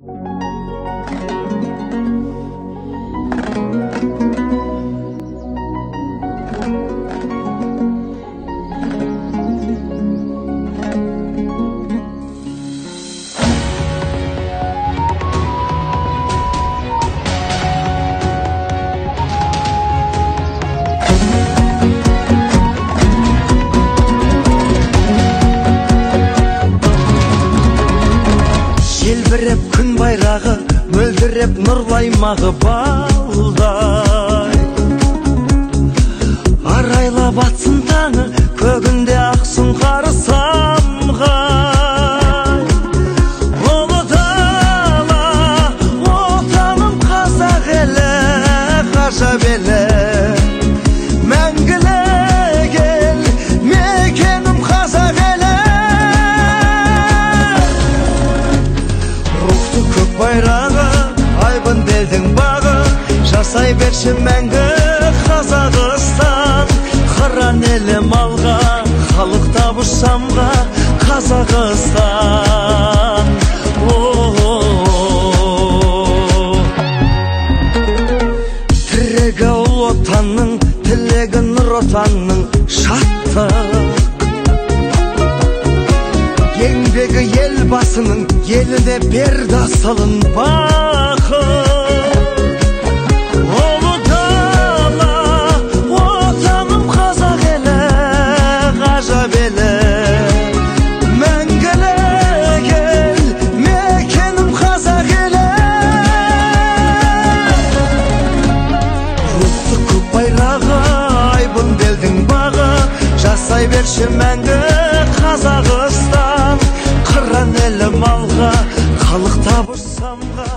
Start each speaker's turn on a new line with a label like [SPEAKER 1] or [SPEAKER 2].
[SPEAKER 1] Желбіреп күн байрағы, мөлдіреп нұрлаймағы балдай. Арайлап атсын таңы, көгінде ақсын қары самғай. Ұлы дала, отаным қазақ елі, ғажап елі. Мәңгілік ел, мекенім қазақ елі. Рухты көк байрағы, айбын белдің бағы, жасай берші мәңгі Қазақстан. Қыран елім алға, халық табыш самға, Қазақстан. Тірегі ұл отанның, тілегі нұр отанның шаттық. Еңбегі ел басының, еліне берді асылын бақыт. Ұлы дала, отаным қазақ елі, ғажап елі. Мәңгілік ел, мекенім қазақ елі. Рухты көк байрағы, айбын белдің бағы, жасай берші мәңгі Қазақстан. Қыран елім алға, халық табыш самға,